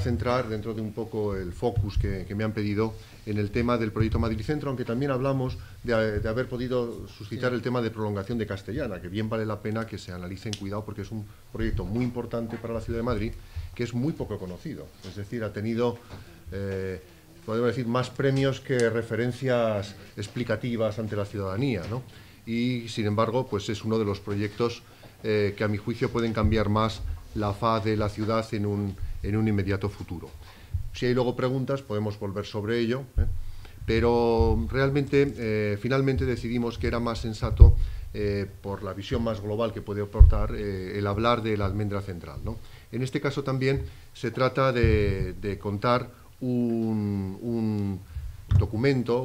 centrar, dentro de un poco el focus que me han pedido, en el tema del proyecto Madrid Centro, aunque también hablamos de haber podido suscitar el tema de prolongación de Castellana, que bien vale la pena que se analice en cuidado, porque es un proyecto muy importante para la ciudad de Madrid, que es muy poco conocido. Es decir, ha tenido, podemos decir, más premios que referencias explicativas ante la ciudadanía, ¿no? Y, sin embargo, pues es uno de los proyectos que, a mi juicio, pueden cambiar más la faz de la ciudad en un inmediato futuro. Si hay luego preguntas, podemos volver sobre ello, pero realmente, finalmente decidimos que era más sensato, por la visión más global que puede aportar, el hablar de la almendra central, ¿no? En este caso también se trata de contar un documento,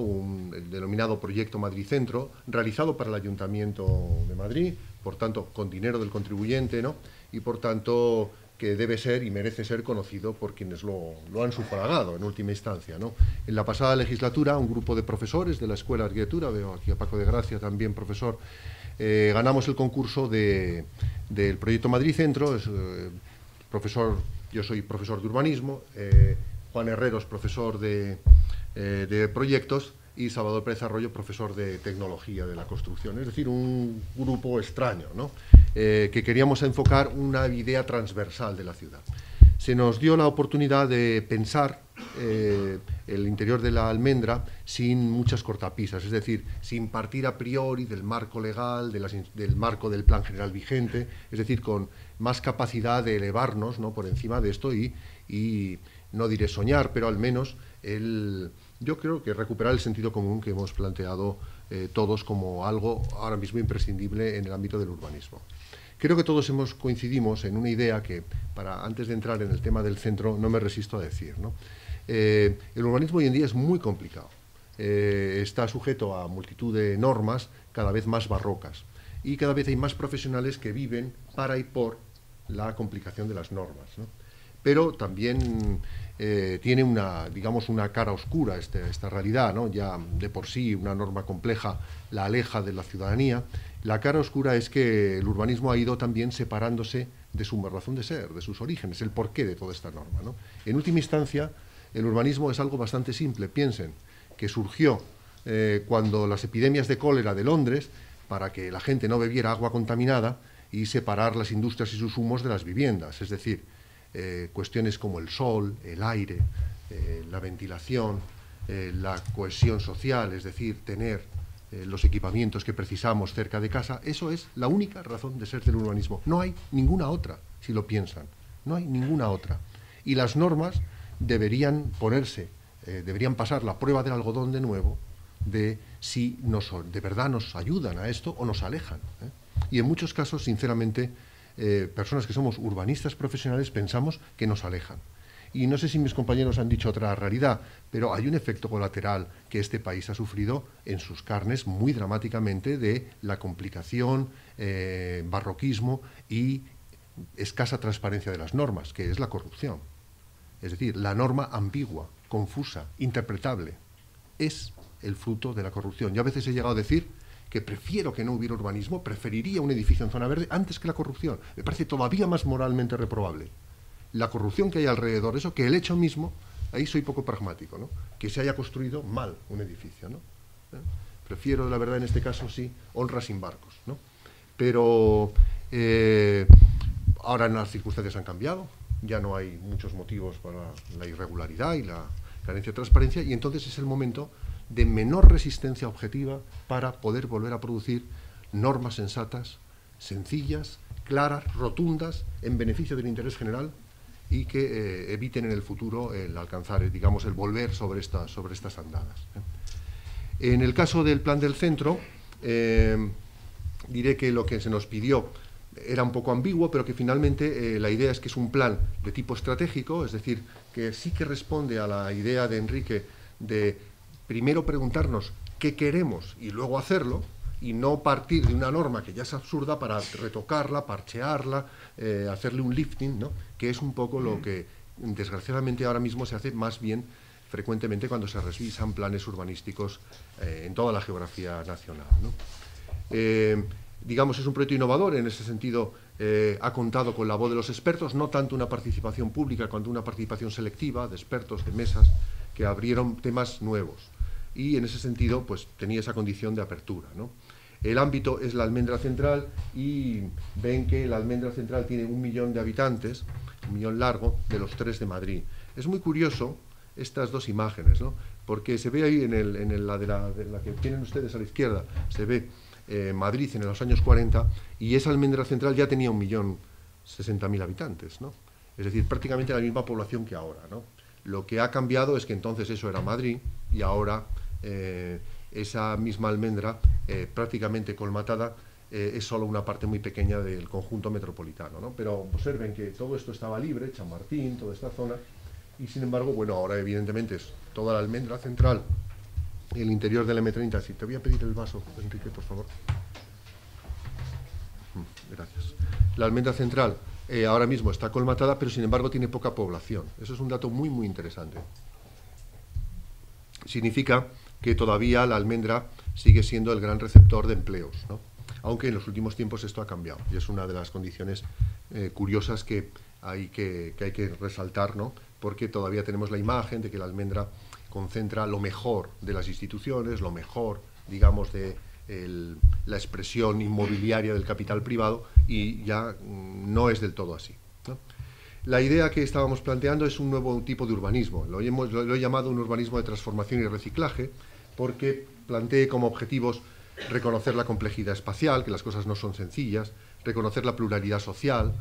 el denominado Proyecto Madrid Centro, realizado para el Ayuntamiento de Madrid, por tanto, con dinero del contribuyente, ¿no? Y, por tanto, que debe ser y merece ser conocido por quienes lo han sufragado en última instancia, ¿no? En la pasada legislatura, un grupo de profesores de la Escuela de Arquitectura, veo aquí a Paco de Gracia, también profesor, ganamos el concurso del Proyecto Madrid Centro. Yo soy profesor de urbanismo, Juan Herreros, profesor de proyectos, y Salvador Pérez Arroyo, profesor de tecnología de la construcción. Es decir, un grupo extraño, ¿no? Que queríamos enfocar una idea transversal de la ciudad. Se nos dio la oportunidad de pensar el interior de la almendra sin muchas cortapisas, es decir, sin partir a priori del marco legal, del marco del plan general vigente, es decir, con más capacidad de elevarnos, ¿no?, por encima de esto y no diré soñar, pero al menos yo creo que recuperar el sentido común que hemos planteado todos como algo ahora mismo imprescindible en el ámbito del urbanismo. Creo que todos coincidimos en una idea que, antes de entrar en el tema del centro, no me resisto a decir, ¿no? El urbanismo hoy en día es muy complicado. Está sujeto a multitud de normas cada vez más barrocas, y cada vez hay más profesionales que viven para y por la complicación de las normas, ¿no? Pero también tiene digamos, una cara oscura esta realidad, ¿no? Ya de por sí una norma compleja la aleja de la ciudadanía. La cara oscura es que el urbanismo ha ido también separándose de su razón de ser, de sus orígenes, el porqué de toda esta norma, ¿no? En última instancia, el urbanismo es algo bastante simple. Piensen que surgió cuando las epidemias de cólera de Londres, para que la gente no bebiera agua contaminada y separar las industrias y sus humos de las viviendas. Es decir, cuestiones como el sol, el aire, la ventilación, la cohesión social, es decir, tener los equipamientos que precisamos cerca de casa. Eso es la única razón de ser del urbanismo. No hay ninguna otra, si lo piensan. No hay ninguna otra. Y las normas deberían deberían pasar la prueba del algodón de nuevo, de si de verdad nos ayudan a esto o nos alejan, ¿eh? Y en muchos casos, sinceramente, personas que somos urbanistas profesionales pensamos que nos alejan. Y no sé si mis compañeros han dicho otra realidad, pero hay un efecto colateral que este país ha sufrido en sus carnes muy dramáticamente de la complicación, barroquismo y escasa transparencia de las normas, que es la corrupción. Es decir, la norma ambigua, confusa, interpretable, es el fruto de la corrupción. Yo a veces he llegado a decir que prefiero que no hubiera urbanismo, preferiría un edificio en zona verde antes que la corrupción. Me parece todavía más moralmente reprobable la corrupción que hay alrededor de eso que el hecho mismo. Ahí soy poco pragmático, ¿no?, que se haya construido mal un edificio, ¿no? Prefiero, la verdad, en este caso sí, honra sin barcos, ¿no? Pero ahora las circunstancias han cambiado, ya no hay muchos motivos para la irregularidad y la carencia de transparencia, y entonces es el momento de menor resistencia objetiva para poder volver a producir normas sensatas, sencillas, claras, rotundas, en beneficio del interés general, y que eviten en el futuro el alcanzar, digamos, el volver sobre estas andadas. En el caso del plan del centro, diré que lo que se nos pidió era un poco ambiguo, pero que finalmente la idea es que es un plan de tipo estratégico, es decir, que sí que responde a la idea de Enrique de primero preguntarnos qué queremos y luego hacerlo, y no partir de una norma que ya es absurda para retocarla, parchearla, hacerle un lifting, ¿no?, que es un poco lo que desgraciadamente ahora mismo se hace más bien frecuentemente cuando se revisan planes urbanísticos en toda la geografía nacional, ¿no? Digamos, es un proyecto innovador en ese sentido ha contado con la voz de los expertos, no tanto una participación pública, cuanto una participación selectiva de expertos, de mesas, que abrieron temas nuevos. Y en ese sentido, pues tenía esa condición de apertura, ¿no? El ámbito es la Almendra Central y ven que la Almendra Central tiene 1 millón de habitantes, 1 millón largo, de los 3 de Madrid. Es muy curioso estas dos imágenes, ¿no? Porque se ve ahí en la que tienen ustedes a la izquierda, se ve Madrid en los años 40 y esa Almendra Central ya tenía 1.060.000 habitantes, ¿no? Es decir, prácticamente la misma población que ahora, ¿no? Lo que ha cambiado es que entonces eso era Madrid y ahora esa misma almendra, prácticamente colmatada, es solo una parte muy pequeña del conjunto metropolitano, ¿no? Pero observen que todo esto estaba libre, Chamartín, toda esta zona, y sin embargo, bueno, ahora evidentemente es toda la Almendra Central, el interior del M30. Sí, te voy a pedir el vaso, Enrique, por favor. Gracias. La Almendra Central ahora mismo está colmatada, pero sin embargo tiene poca población. Eso es un dato muy, muy interesante. Significa que todavía la almendra sigue siendo el gran receptor de empleos, ¿no? Aunque en los últimos tiempos esto ha cambiado, y es una de las condiciones curiosas que hay que resaltar, ¿no? Porque todavía tenemos la imagen de que la almendra concentra lo mejor de las instituciones, lo mejor, digamos, de la expresión inmobiliaria del capital privado, y ya no es del todo así, ¿no? La idea que estábamos planteando es un nuevo tipo de urbanismo. Lo he llamado un urbanismo de transformación y reciclaje, porque planteé como objetivos reconocer la complejidad espacial, que las cosas no son sencillas, reconocer la pluralidad social,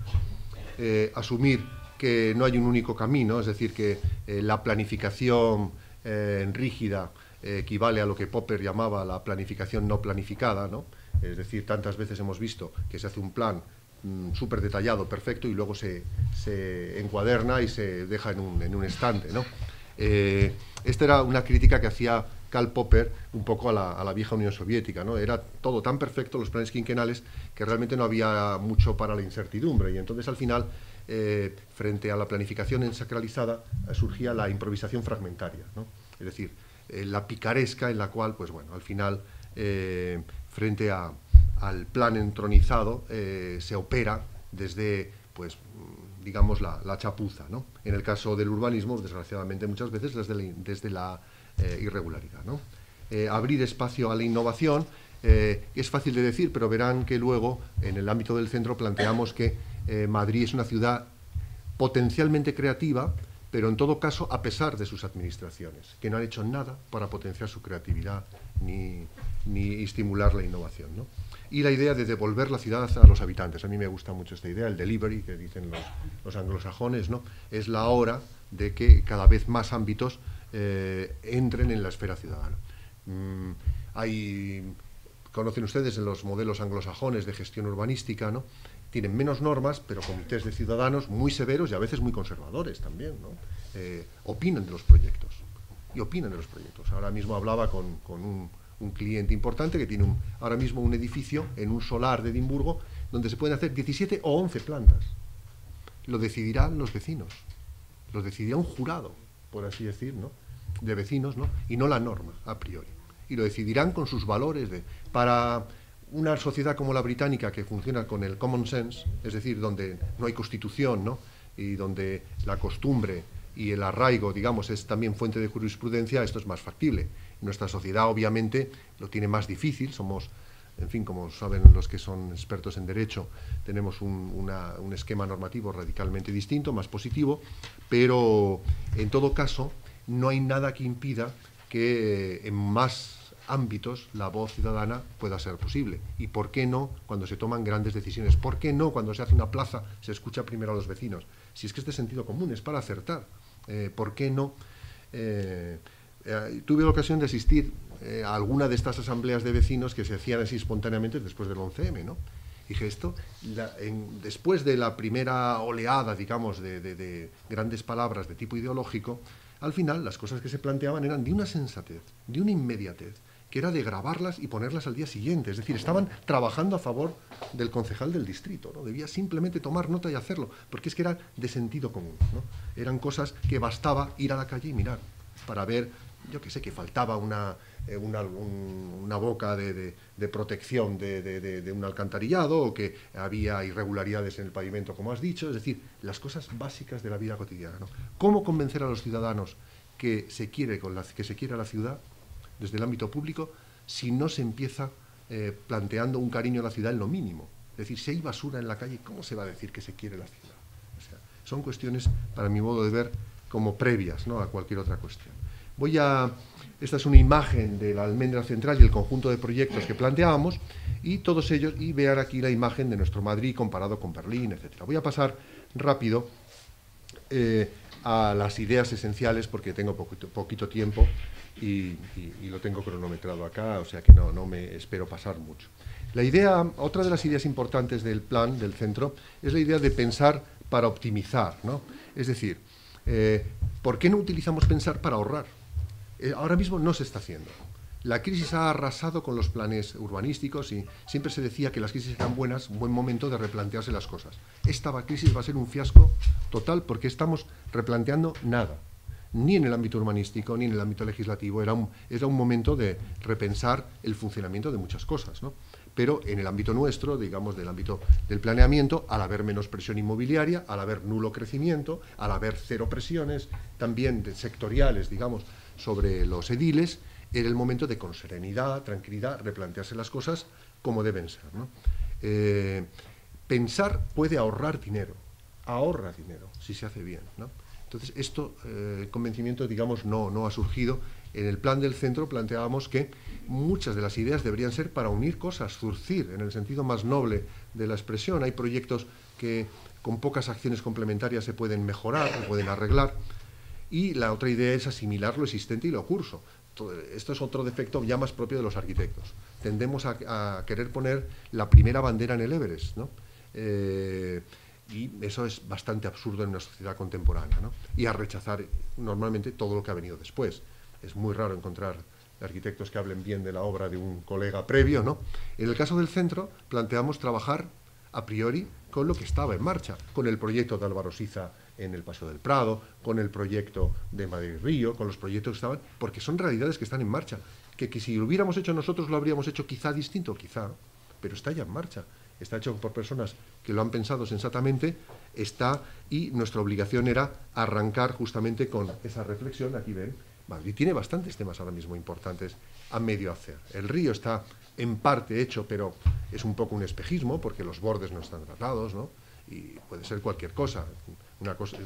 asumir que no hay un único camino, es decir, que la planificación rígida equivale a lo que Popper llamaba la planificación no planificada, ¿no? Es decir, tantas veces hemos visto que se hace un plan súper detallado, perfecto, y luego se encuaderna y se deja en un estante, ¿no? Esta era una crítica que hacía Karl Popper un poco a la vieja Unión Soviética, ¿no? Era todo tan perfecto, los planes quinquenales, que realmente no había mucho para la incertidumbre, y entonces al final, frente a la planificación ensacralizada, surgía la improvisación fragmentaria, ¿no? Es decir, la picaresca en la cual, pues bueno, al final, frente al plan entronizado, se opera desde, pues, digamos, la chapuza, ¿no? En el caso del urbanismo, desgraciadamente, muchas veces desde la irregularidad, ¿no? Abrir espacio a la innovación es fácil de decir, pero verán que luego, en el ámbito del centro, planteamos que Madrid es una ciudad potencialmente creativa, pero en todo caso a pesar de sus administraciones, que no han hecho nada para potenciar su creatividad ni estimular la innovación, ¿no? Y la idea de devolver la ciudad a los habitantes. A mí me gusta mucho esta idea, el delivery, que dicen los anglosajones, ¿no? Es la hora de que cada vez más ámbitos entren en la esfera ciudadana. Conocen ustedes en los modelos anglosajones de gestión urbanística, ¿no? Tienen menos normas, pero comités de ciudadanos muy severos y a veces muy conservadores también, ¿no? Opinan de los proyectos. Y opinan de los proyectos. Ahora mismo hablaba con un cliente importante que tiene ahora mismo un edificio en un solar de Edimburgo donde se pueden hacer 17 o 11 plantas. Lo decidirán los vecinos. Lo decidirá un jurado, por así decir, ¿no? De vecinos, ¿no? Y no la norma, a priori. Y lo decidirán con sus valores. Para una sociedad como la británica, que funciona con el common sense, es decir, donde no hay constitución, ¿no? Y donde la costumbre y el arraigo, digamos, es también fuente de jurisprudencia, esto es más factible. Nuestra sociedad, obviamente, lo tiene más difícil. Somos, en fin, como saben los que son expertos en derecho, tenemos un esquema normativo radicalmente distinto, más positivo, pero en todo caso no hay nada que impida que en más ámbitos la voz ciudadana pueda ser posible. ¿Y por qué no cuando se toman grandes decisiones? ¿Por qué no cuando se hace una plaza se escucha primero a los vecinos? Si es que es de sentido común, es para acertar. ¿Por qué no? Tuve la ocasión de asistir a alguna de estas asambleas de vecinos que se hacían así espontáneamente después del 11M, ¿no? Dije, después de la primera oleada, digamos, de grandes palabras de tipo ideológico, al final las cosas que se planteaban eran de una sensatez, de una inmediatez, que era de grabarlas y ponerlas al día siguiente. Es decir, estaban trabajando a favor del concejal del distrito, ¿no? Debía simplemente tomar nota y hacerlo, porque es que era de sentido común, ¿no? Eran cosas que bastaba ir a la calle y mirar. para ver, yo que sé, que faltaba una boca de protección de un alcantarillado, o que había irregularidades en el pavimento, como has dicho, es decir, las cosas básicas de la vida cotidiana, ¿no? ¿Cómo convencer a los ciudadanos que se quiere a la ciudad desde el ámbito público si no se empieza planteando un cariño a la ciudad en lo mínimo? Es decir, si hay basura en la calle, ¿cómo se va a decir que se quiere la ciudad? O sea, son cuestiones, para mi modo de ver, como previas, ¿no?, a cualquier otra cuestión. Esta es una imagen de la Almendra Central y el conjunto de proyectos que planteábamos, y todos ellos, y vean aquí la imagen de nuestro Madrid comparado con Berlín, etc. Voy a pasar rápido a las ideas esenciales, porque tengo poquito tiempo y lo tengo cronometrado acá, o sea que no me espero pasar mucho. Otra de las ideas importantes del plan del centro es la idea de pensar para optimizar, ¿no? Es decir, ¿por qué no utilizamos pensar para ahorrar? Ahora mismo no se está haciendo. La crisis ha arrasado con los planes urbanísticos y siempre se decía que las crisis eran buenas, un buen momento de replantearse las cosas. Esta crisis va a ser un fiasco total porque estamos replanteando nada, ni en el ámbito urbanístico ni en el ámbito legislativo. Era un momento de repensar el funcionamiento de muchas cosas, ¿no? Pero en el ámbito nuestro, digamos, del ámbito del planeamiento, al haber menos presión inmobiliaria, al haber nulo crecimiento, al haber cero presiones, también sectoriales, digamos, sobre los ediles, era el momento de, con serenidad, tranquilidad, replantearse las cosas como deben ser, ¿no? Pensar puede ahorrar dinero, ahorra dinero, si se hace bien, ¿no? Entonces, el convencimiento, digamos, no ha surgido. En el plan del centro planteábamos que muchas de las ideas deberían ser para unir cosas, zurcir, en el sentido más noble de la expresión. Hay proyectos que con pocas acciones complementarias se pueden mejorar, se pueden arreglar, y la otra idea es asimilar lo existente y lo curso. Esto es otro defecto ya más propio de los arquitectos. Tendemos a querer poner la primera bandera en el Everest, ¿no? Y eso es bastante absurdo en una sociedad contemporánea, ¿no? Y a rechazar normalmente todo lo que ha venido después. Es muy raro encontrar arquitectos que hablen bien de la obra de un colega previo, ¿no? En el caso del centro, planteamos trabajar a priori con lo que estaba en marcha, con el proyecto de Álvaro Siza en el Paseo del Prado, con el proyecto de Madrid-Río, con los proyectos que estaban, porque son realidades que están en marcha, que si lo hubiéramos hecho nosotros lo habríamos hecho quizá distinto, quizá, pero está ya en marcha, está hecho por personas que lo han pensado sensatamente, y nuestra obligación era arrancar justamente con esa reflexión. Aquí ven, Madrid tiene bastantes temas ahora mismo importantes a medio hacer. El río está en parte hecho, pero es un poco un espejismo, porque los bordes no están tratados, ¿no? Y puede ser cualquier cosa.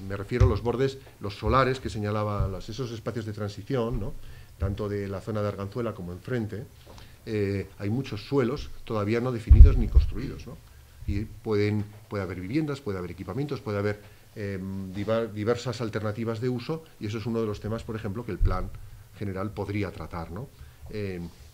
Me refiero a los bordes, los solares que señalaba, esos espacios de transición, ¿no?, tanto de la zona de Arganzuela como enfrente. Hay muchos suelos todavía no definidos ni construidos, ¿no? Y puede haber viviendas, puede haber equipamientos, puede haber diversas alternativas de uso, y eso es uno de los temas, por ejemplo, que el plan general podría tratar, ¿no?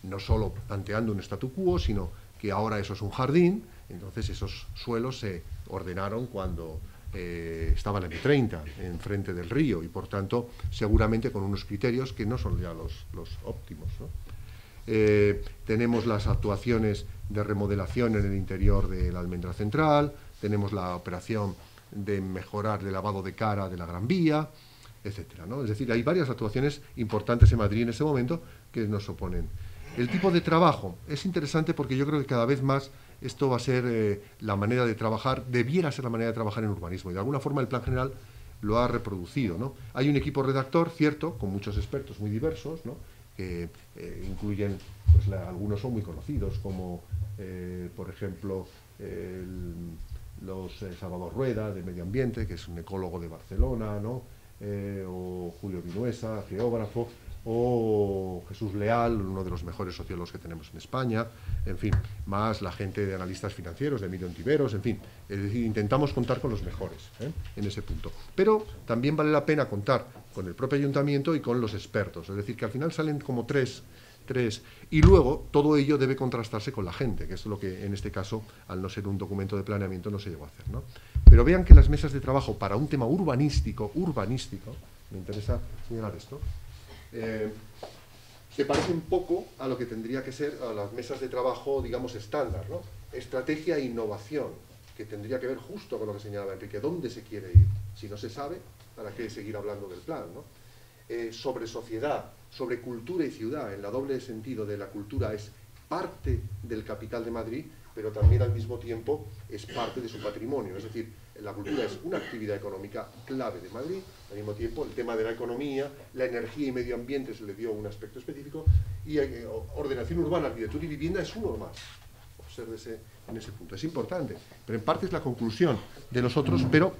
No solo planteando un statu quo, sino que ahora eso es un jardín. Entonces esos suelos se ordenaron cuando estaba la M30 enfrente del río, y por tanto seguramente con unos criterios que no son ya los óptimos, ¿no? Tenemos las actuaciones de remodelación en el interior de la Almendra Central, tenemos la operación de mejorar el lavado de cara de la Gran Vía, etcétera, ¿no? Es decir, hay varias actuaciones importantes en Madrid en ese momento que nos oponen. El tipo de trabajo es interesante porque yo creo que cada vez más esto va a ser la manera de trabajar, debiera ser la manera de trabajar en urbanismo, y de alguna forma el plan general lo ha reproducido, ¿no? Hay un equipo redactor, cierto, con muchos expertos muy diversos, ¿no?, que incluyen, pues algunos son muy conocidos, como por ejemplo Salvador Rueda, de Medio Ambiente, que es un ecólogo de Barcelona, ¿no?, o Julio Vinuesa, geógrafo, o Jesús Leal, uno de los mejores sociólogos que tenemos en España, en fin, más la gente de analistas financieros, de Emilio Ontiveros, en fin. Es decir, intentamos contar con los mejores en ese punto. Pero también vale la pena contar con el propio ayuntamiento y con los expertos, es decir, que al final salen como tres, y luego todo ello debe contrastarse con la gente, que es lo que en este caso, al no ser un documento de planeamiento, no se llegó a hacer, ¿no? Pero vean que las mesas de trabajo para un tema urbanístico, me interesa señalar esto, se parece un poco a lo que tendría que ser a las mesas de trabajo, digamos, estándar, ¿no? Estrategia e innovación, que tendría que ver justo con lo que señalaba Enrique, ¿dónde se quiere ir? Si no se sabe, ¿para qué seguir hablando del plan, ¿no? sobre sociedad, sobre cultura y ciudad, en la doble sentido de la cultura es parte del capital de Madrid, pero también al mismo tiempo es parte de su patrimonio. Es decir, la cultura es una actividad económica clave de Madrid, al mismo tiempo el tema de la economía, la energía y medio ambiente se le dio un aspecto específico, y ordenación urbana, arquitectura y vivienda es uno más. Obsérvese en ese punto. Es importante, pero en parte es la conclusión de nosotros, pero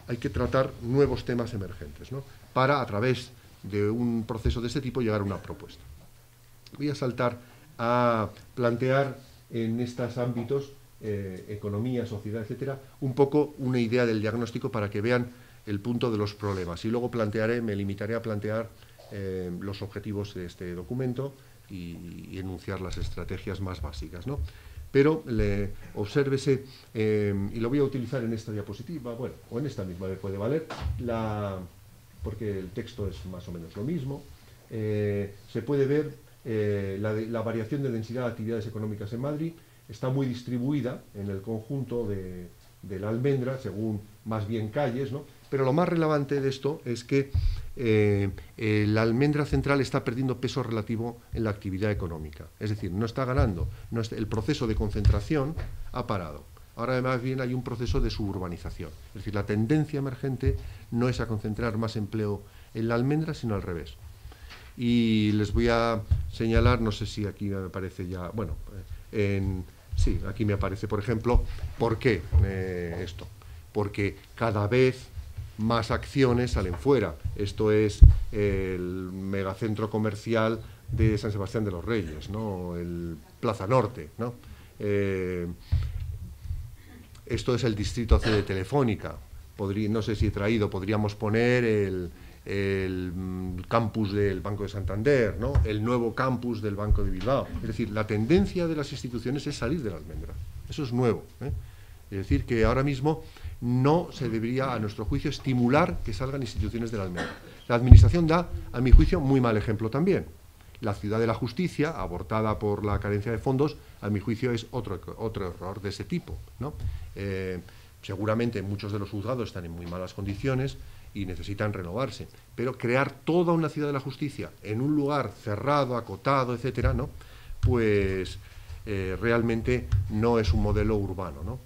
hay que tratar nuevos temas emergentes, ¿no? Para, a través de un proceso de este tipo, llegar a una propuesta. Voy a saltar a plantear en estos ámbitos, economía, sociedad, etcétera, un poco una idea del diagnóstico para que vean el punto de los problemas. Y luego me limitaré a plantear los objetivos de este documento y enunciar las estrategias más básicas, ¿no? Pero obsérvese, y lo voy a utilizar en esta diapositiva, bueno, o en esta misma me puede valer, porque el texto es más o menos lo mismo. Se puede ver la variación de densidad de actividades económicas en Madrid. Está muy distribuida en el conjunto de la almendra, según más bien calles, ¿no? Pero lo más relevante de esto es que la almendra central está perdiendo peso relativo en la actividad económica. Es decir, no está ganando. El proceso de concentración ha parado. Ahora más bien hay un proceso de suburbanización. Es decir, la tendencia emergente no es a concentrar más empleo en la almendra, sino al revés. Y les voy a señalar, no sé si aquí me aparece ya, bueno, sí, aquí me aparece, por ejemplo, ¿por qué esto? Porque cada vez más acciones salen fuera. Esto es el megacentro comercial de San Sebastián de los Reyes, ¿no? El Plaza Norte, ¿no? Esto es el distrito C de Telefónica. No sé si he traído, podríamos poner el campus del Banco de Santander, ¿no? El nuevo campus del Banco de Bilbao. Es decir, la tendencia de las instituciones es salir de la almendra. Eso es nuevo, ¿eh? Es decir, que ahora mismo no se debería, a nuestro juicio, estimular que salgan instituciones de la almendra. La Administración da, a mi juicio, muy mal ejemplo también. La Ciudad de la Justicia, abortada por la carencia de fondos, a mi juicio es otro error de ese tipo, ¿no? Seguramente muchos de los juzgados están en muy malas condiciones y necesitan renovarse, pero crear toda una Ciudad de la Justicia en un lugar cerrado, acotado, etcétera, ¿no? Pues realmente no es un modelo urbano, ¿no?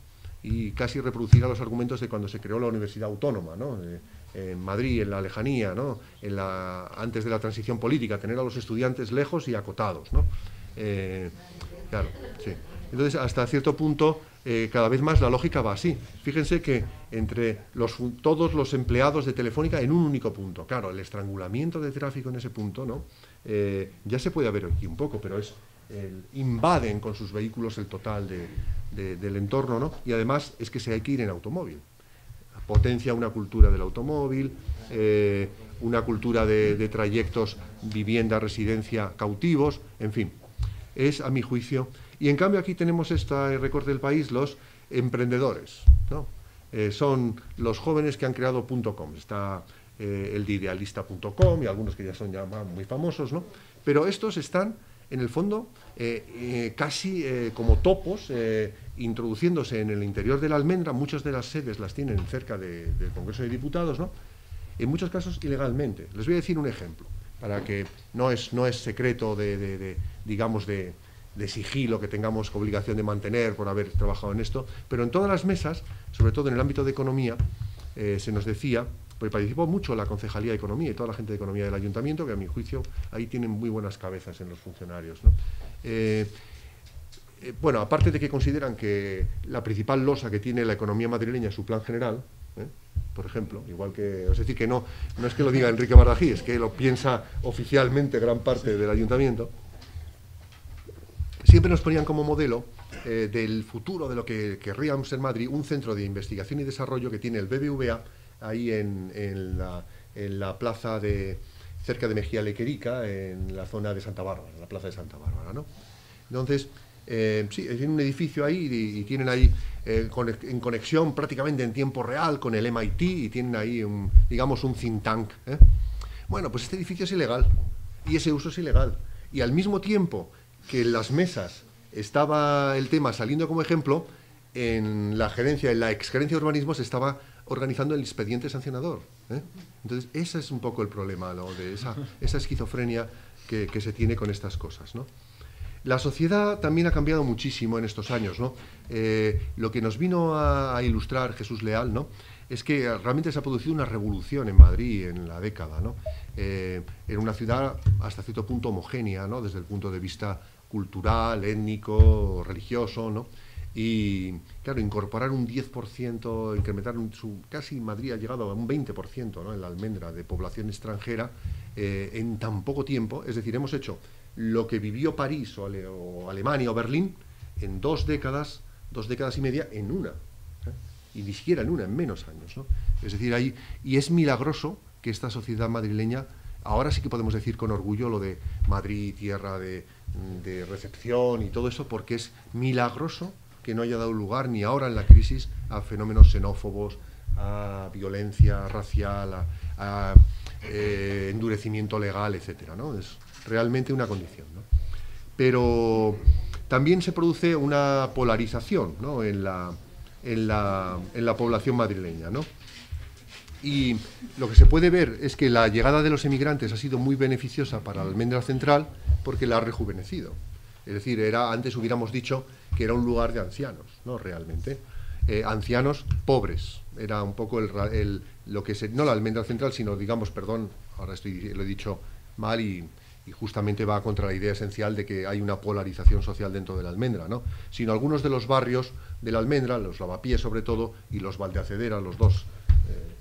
Y casi reproducirá los argumentos de cuando se creó la Universidad Autónoma, ¿no? En Madrid, en la lejanía, ¿no? Antes de la transición política, tener a los estudiantes lejos y acotados, ¿no? Claro, sí. Entonces, hasta cierto punto, cada vez más la lógica va así. Fíjense que entre todos los empleados de Telefónica en un único punto. Claro, el estrangulamiento de tráfico en ese punto, ¿no? Ya se puede ver aquí un poco, pero invaden con sus vehículos el total del entorno, ¿no? Y además es que se hay que ir en automóvil. Potencia una cultura del automóvil, una cultura de trayectos, vivienda, residencia, cautivos, en fin. Es, a mi juicio, y en cambio aquí tenemos este recorte del país, los emprendedores, ¿no? Son los jóvenes que han creado .com. Está el de idealista.com y algunos que ya son ya muy famosos, ¿no? Pero estos están, en el fondo, casi como topos, introduciéndose en el interior de la almendra. Muchas de las sedes las tienen cerca del Congreso de Diputados, ¿no? En muchos casos ilegalmente. Les voy a decir un ejemplo, para que no es secreto digamos, de sigilo que tengamos obligación de mantener por haber trabajado en esto, pero en todas las mesas, sobre todo en el ámbito de economía, se nos decía, porque participó mucho la Concejalía de Economía y toda la gente de Economía del Ayuntamiento, que a mi juicio ahí tienen muy buenas cabezas en los funcionarios, ¿no? Bueno, aparte de que consideran que la principal losa que tiene la economía madrileña es su plan general, por ejemplo, igual que, es decir, que no es que lo diga Enrique Bardají, es que lo piensa oficialmente gran parte del Ayuntamiento, siempre nos ponían como modelo del futuro de lo que querríamos en Madrid, un centro de investigación y desarrollo que tiene el BBVA ahí en la plaza cerca de Mejía Lequerica, en la zona de Santa Bárbara, en la plaza de Santa Bárbara, ¿no? Entonces, sí, hay un edificio ahí y tienen ahí en conexión prácticamente en tiempo real con el MIT y tienen ahí, digamos, un think tank, ¿eh? Bueno, pues este edificio es ilegal y ese uso es ilegal. Y al mismo tiempo que en las mesas estaba el tema saliendo como ejemplo, en la exgerencia de urbanismo se estaba organizando el expediente sancionador. ¿eh? Entonces, ese es un poco el problema, ¿no?, de esa esquizofrenia que se tiene con estas cosas, ¿no? La sociedad también ha cambiado muchísimo en estos años, ¿no? Lo que nos vino a ilustrar Jesús Leal, ¿no?, es que realmente se ha producido una revolución en Madrid en la década, ¿no? Era una ciudad hasta cierto punto homogénea, ¿no?, desde el punto de vista cultural, étnico, religioso, ¿no? Y, claro, incorporar un 10%, incrementar casi Madrid ha llegado a un 20%, ¿no?, en la almendra de población extranjera en tan poco tiempo. Es decir, hemos hecho lo que vivió París o Alemania o Berlín en 2 décadas y media en una, y ni siquiera en una, en menos años, ¿no? Es decir, y es milagroso que esta sociedad madrileña, ahora sí que podemos decir con orgullo lo de Madrid, tierra de recepción y todo eso, porque es milagroso que no haya dado lugar ni ahora en la crisis a fenómenos xenófobos, a violencia racial, a endurecimiento legal, etcétera, ¿no? Es realmente una condición, ¿no? Pero también se produce una polarización, ¿no?, en la población madrileña, ¿no? Y lo que se puede ver es que la llegada de los emigrantes ha sido muy beneficiosa para la almendra central porque la ha rejuvenecido. Es decir, antes hubiéramos dicho que era un lugar de ancianos, ¿no?, realmente. Ancianos pobres. Era un poco lo que no la almendra central, sino, digamos, perdón, ahora lo he dicho mal y justamente va contra la idea esencial de que hay una polarización social dentro de la almendra, ¿no?, sino algunos de los barrios de la almendra, los Lavapiés sobre todo, y los Valdeacedera, los dos,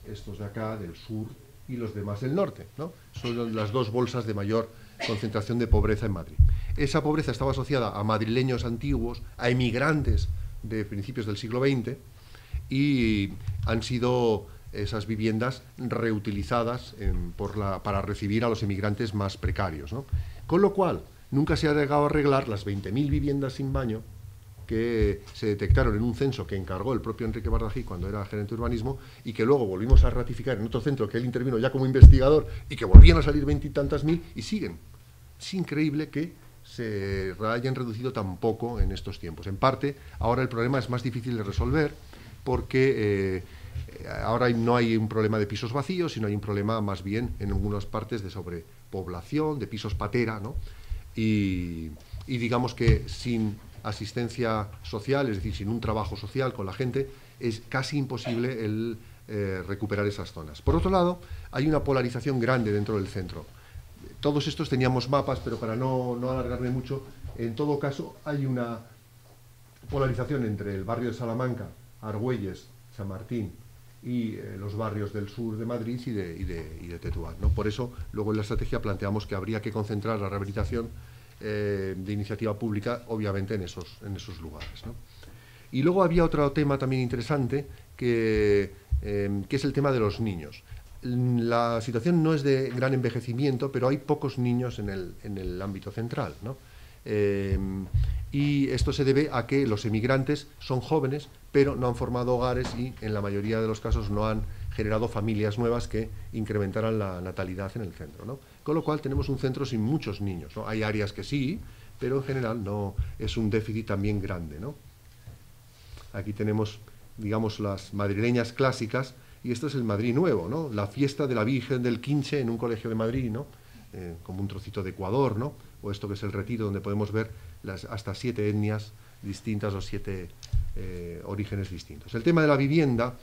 estos de acá, del sur, y los demás del norte, ¿no? Son las 2 bolsas de mayor concentración de pobreza en Madrid. Esa pobreza estaba asociada a madrileños antiguos, a emigrantes de principios del siglo XX, y han sido esas viviendas reutilizadas para recibir a los emigrantes más precarios, ¿no? Con lo cual, nunca se ha llegado a arreglar las 20.000 viviendas sin baño que se detectaron en un censo que encargó el propio Enrique Bardají cuando era gerente de urbanismo, y que luego volvimos a ratificar en otro centro que él intervino ya como investigador, y que volvían a salir 20 y tantas mil, y siguen. Es increíble que se hayan reducido tan poco en estos tiempos. En parte, ahora el problema es más difícil de resolver porque ahora no hay un problema de pisos vacíos, sino hay un problema más bien en algunas partes de sobrepoblación, de pisos patera, ¿no? Y digamos que sin asistencia social, es decir, sin un trabajo social con la gente, es casi imposible el recuperar esas zonas. Por otro lado, hay una polarización grande dentro del centro. Todos estos teníamos mapas, pero para no alargarme mucho, en todo caso hay una polarización entre el barrio de Salamanca, Argüelles, San Martín y los barrios del sur de Madrid y de Tetuán, ¿no? Por eso, luego en la estrategia planteamos que habría que concentrar la rehabilitación de iniciativa pública, obviamente, en esos lugares, ¿no? Y luego había otro tema también interesante, que es el tema de los niños. La situación no es de gran envejecimiento, pero hay pocos niños en el ámbito central, ¿no? Y esto se debe a que los emigrantes son jóvenes, pero no han formado hogares y en la mayoría de los casos no han generado familias nuevas que incrementaran la natalidad en el centro, ¿no? Con lo cual tenemos un centro sin muchos niños, ¿no? Hay áreas que sí, pero en general no es un déficit también grande, ¿no? Aquí tenemos, digamos, las madrileñas clásicas, y esto es el Madrid nuevo, ¿no? La fiesta de la Virgen del Quinche en un colegio de Madrid, ¿no? Como un trocito de Ecuador, ¿no? O esto que es el Retiro, donde podemos ver hasta 7 etnias distintas o 7 orígenes distintos. El tema de la vivienda,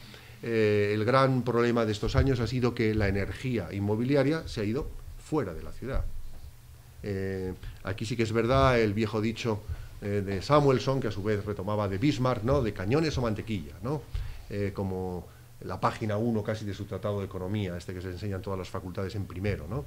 el gran problema de estos años ha sido que la energía inmobiliaria se ha ido fuera de la ciudad. Aquí sí que es verdad el viejo dicho de Samuelson, que a su vez retomaba de Bismarck, ¿no? De cañones o mantequilla, ¿no? Como la página 1 casi de su tratado de economía, que se enseña en todas las facultades en primero, ¿no?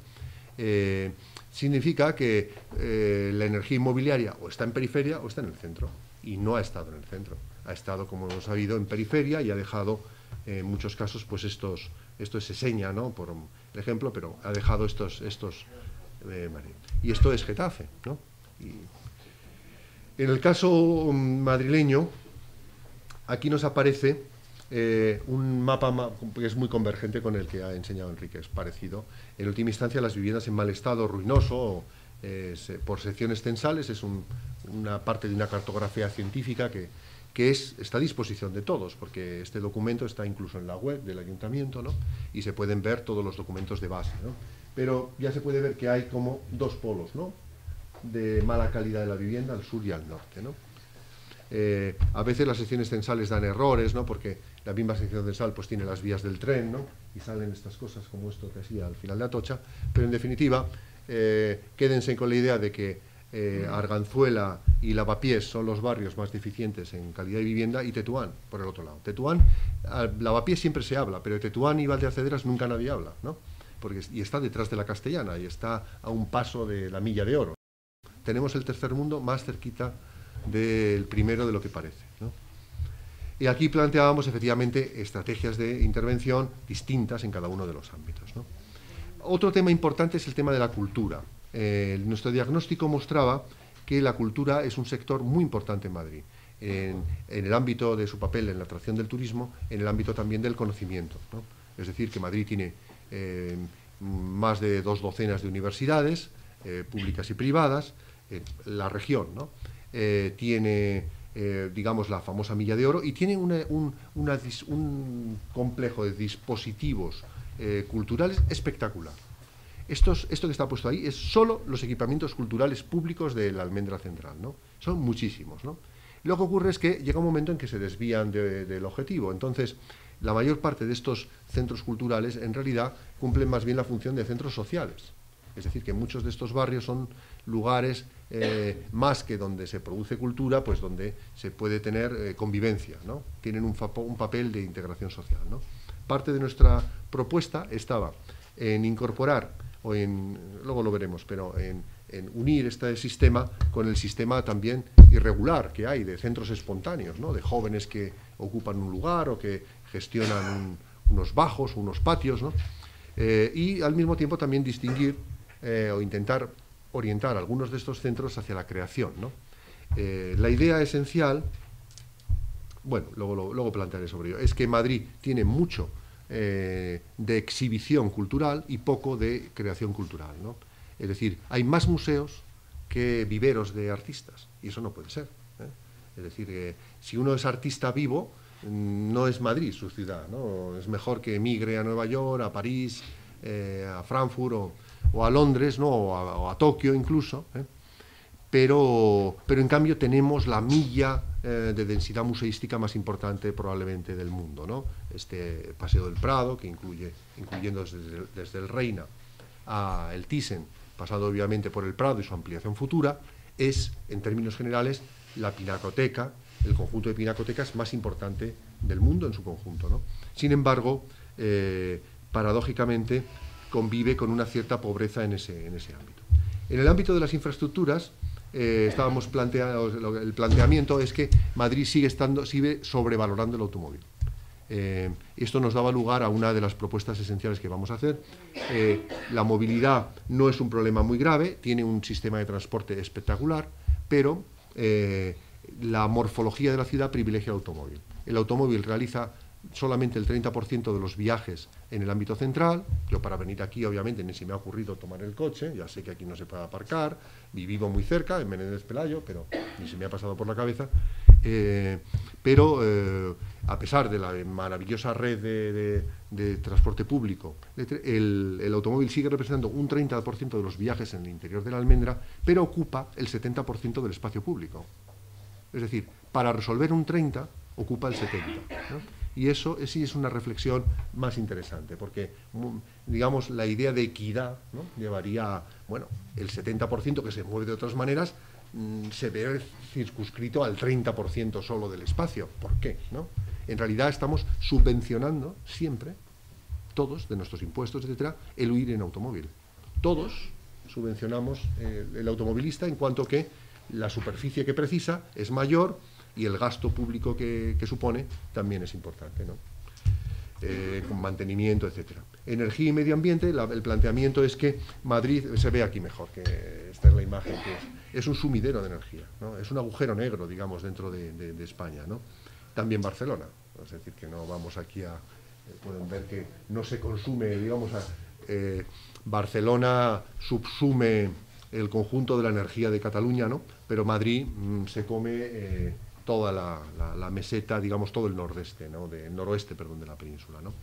Significa que la energía inmobiliaria o está en periferia o está en el centro, y no ha estado en el centro, ha estado, como hemos sabido, en periferia y ha dejado en muchos casos, pues esto es Seseña, ¿no? Por ejemplo, pero ha dejado estos y esto es Getafe, ¿no? Y en el caso madrileño, aquí nos aparece un mapa que es muy convergente con el que ha enseñado Enrique, es parecido. En última instancia, las viviendas en mal estado, ruinoso, por secciones censales, es una parte de una cartografía científica que que está a disposición de todos, porque este documento está incluso en la web del ayuntamiento, ¿no? Y se pueden ver todos los documentos de base, ¿no? Pero ya se puede ver que hay como dos polos, ¿no? De mala calidad de la vivienda al sur y al norte, ¿no? A veces las secciones censales dan errores, ¿no? Porque la misma sección censal pues tiene las vías del tren, ¿no? Y salen estas cosas como esto que hacía al final de Atocha, pero en definitiva quédense con la idea de que Arganzuela y Lavapiés son los barrios más deficientes en calidad de vivienda, y Tetuán, por el otro lado. Tetuán, Lavapiés siempre se habla, pero de Tetuán y Valdeacederas nunca nadie habla, ¿no? Y está detrás de la Castellana y está a un paso de la Milla de Oro. Tenemos el tercer mundo más cerquita del primero de lo que parece, ¿no? Y aquí planteábamos efectivamente estrategias de intervención distintas en cada uno de los ámbitos, ¿no? Otro tema importante es el tema de la cultura. Nuestro diagnóstico mostraba que la cultura es un sector muy importante en Madrid, en el ámbito de su papel en la atracción del turismo, en el ámbito también del conocimiento, ¿no? Es decir, que Madrid tiene más de 2 docenas de universidades públicas y privadas. La región, ¿no? Tiene, digamos, la famosa Milla de Oro, y tiene un complejo de dispositivos culturales espectacular. Esto que está puesto ahí es solo los equipamientos culturales públicos de la Almendra Central, ¿no? Son muchísimos, ¿no? Lo que ocurre es que llega un momento en que se desvían del objetivo. Entonces, la mayor parte de estos centros culturales en realidad cumplen más bien la función de centros sociales. Es decir, que muchos de estos barrios son lugares más que donde se produce cultura, pues donde se puede tener convivencia, ¿no? Tienen un papel de integración social, ¿no? Parte de nuestra propuesta estaba en incorporar, luego lo veremos, pero en unir este sistema con el sistema también irregular que hay de centros espontáneos, ¿no? De jóvenes que ocupan un lugar o que gestionan unos bajos o unos patios, ¿no? Y al mismo tiempo también distinguir o intentar orientar algunos de estos centros hacia la creación, ¿no? La idea esencial, bueno, luego plantearé sobre ello, es que Madrid tiene mucho de exhibición cultural y poco de creación cultural, ¿no? Es decir, hay más museos que viveros de artistas, y eso no puede ser, ¿eh? Es decir, si uno es artista vivo, no es Madrid su ciudad, ¿no? Es mejor que emigre a Nueva York, a París, a Frankfurt o a Londres, ¿no? o a Tokio incluso, ¿eh? Pero en cambio tenemos la milla de densidad museística más importante probablemente del mundo, ¿no? Este Paseo del Prado, que incluyendo desde el Reina a el Thyssen, pasado obviamente por el Prado y su ampliación futura, es, en términos generales, la pinacoteca, el conjunto de pinacotecas más importante del mundo en su conjunto, ¿no? Sin embargo, paradójicamente, convive con una cierta pobreza en ese ámbito. En el ámbito de las infraestructuras, el planteamiento es que Madrid sigue sobrevalorando el automóvil. Esto nos daba lugar a una de las propuestas esenciales que vamos a hacer. La movilidad no es un problema muy grave, tiene un sistema de transporte espectacular, pero la morfología de la ciudad privilegia el automóvil. El automóvil realiza solamente el 30% de los viajes en el ámbito central. Yo para venir aquí obviamente ni se me ha ocurrido tomar el coche, ya sé que aquí no se puede aparcar, vivo muy cerca, en Menéndez Pelayo, pero ni se me ha pasado por la cabeza. Pero a pesar de la maravillosa red de transporte público, el automóvil sigue representando un 30% de los viajes en el interior de la Almendra, pero ocupa el 70% del espacio público. Es decir, para resolver un 30, ocupa el 70%, ¿no? Y eso sí es una reflexión más interesante, porque, digamos, la idea de equidad, ¿no? Llevaría a, bueno, el 70% que se mueve de otras maneras, se ve circunscrito al 30% solo del espacio. ¿Por qué, no? En realidad estamos subvencionando siempre, todos, de nuestros impuestos, etcétera, el huir en automóvil. Todos subvencionamos el automovilista en cuanto que la superficie que precisa es mayor y el gasto público que supone también es importante, ¿no? Con mantenimiento, etcétera. Energía y medio ambiente, el planteamiento es que Madrid, se ve aquí mejor, que esta es la imagen, que es un sumidero de energía, ¿no? Es un agujero negro, digamos, dentro de España, ¿no? También Barcelona, es decir, que no vamos aquí a... pueden ver que no se consume, digamos, Barcelona subsume el conjunto de la energía de Cataluña, ¿no? Pero Madrid se come toda la meseta, digamos, todo el noroeste, ¿no? Noroeste, perdón, de la península, ¿no?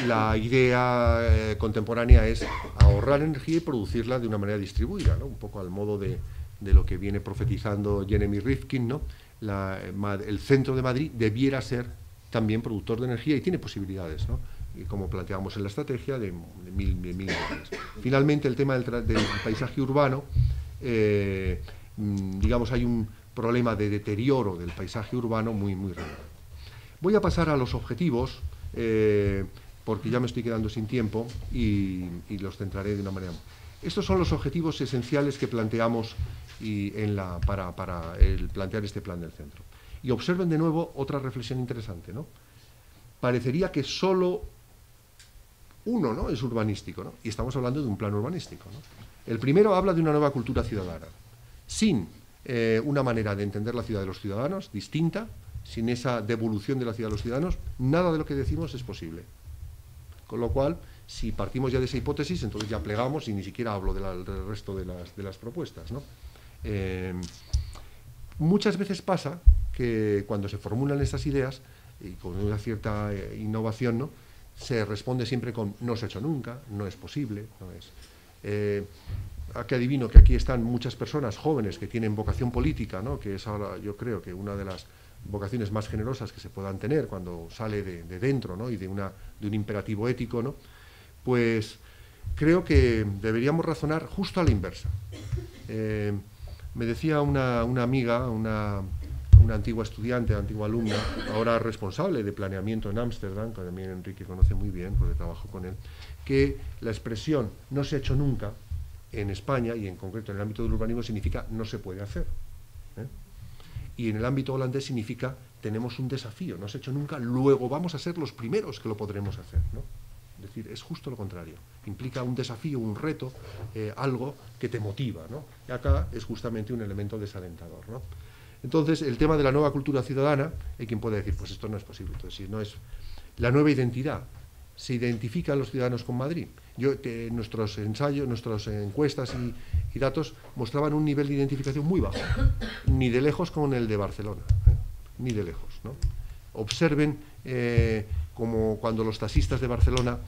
La idea contemporánea es ahorrar energía y producirla de una manera distribuida, ¿no? Un poco al modo de lo que viene profetizando Jeremy Rifkin, ¿no? El centro de Madrid debiera ser también productor de energía y tiene posibilidades, ¿no? Y como planteamos en la estrategia, de mil millones. Finalmente, el tema del paisaje urbano, digamos, hay un problema de deterioro del paisaje urbano muy relevante. Voy a pasar a los objetivos, porque ya me estoy quedando sin tiempo y los centraré de una manera. Estos son los objetivos esenciales que planteamos para plantear este plan del centro. Y observen de nuevo otra reflexión interesante, ¿no? Parecería que solo uno, ¿no?, es urbanístico, ¿no? Y estamos hablando de un plan urbanístico, ¿no? El primero habla de una nueva cultura ciudadana, sin una manera de entender la ciudad de los ciudadanos distinta, sin esa devolución de la ciudad a los ciudadanos, nada de lo que decimos es posible. Con lo cual, si partimos ya de esa hipótesis, entonces ya plegamos y ni siquiera hablo del resto de las propuestas, ¿no? Muchas veces pasa que cuando se formulan estas ideas, y con una cierta innovación, ¿no?, se responde siempre con no se ha hecho nunca, no es posible, no es... Aquí adivino que aquí están muchas personas jóvenes que tienen vocación política, ¿no?, que es ahora, yo creo que una de las vocaciones más generosas que se puedan tener cuando sale de dentro, ¿no?, y de un imperativo ético, ¿no? Pues creo que deberíamos razonar justo a la inversa. Me decía una amiga, una antigua estudiante, antigua alumna, ahora responsable de planeamiento en Ámsterdam, que también Enrique conoce muy bien porque trabajo con él, que la expresión no se ha hecho nunca en España, y en concreto en el ámbito del urbanismo, significa no se puede hacer. Y en el ámbito holandés significa tenemos un desafío, no se ha hecho nunca, luego vamos a ser los primeros que lo podremos hacer, ¿no? Es decir, es justo lo contrario, implica un desafío, un reto, algo que te motiva, ¿no? Y acá es justamente un elemento desalentador, ¿no? Entonces, el tema de la nueva cultura ciudadana, hay quien puede decir, pues esto no es posible. Entonces, si no es la nueva identidad, se identifican los ciudadanos con Madrid. Nuestros ensayos, nuestras encuestas y datos mostraban un nivel de identificación muy bajo, ni de lejos con el de Barcelona, ni de lejos, ¿no? Observen como cuando los taxistas de Barcelona,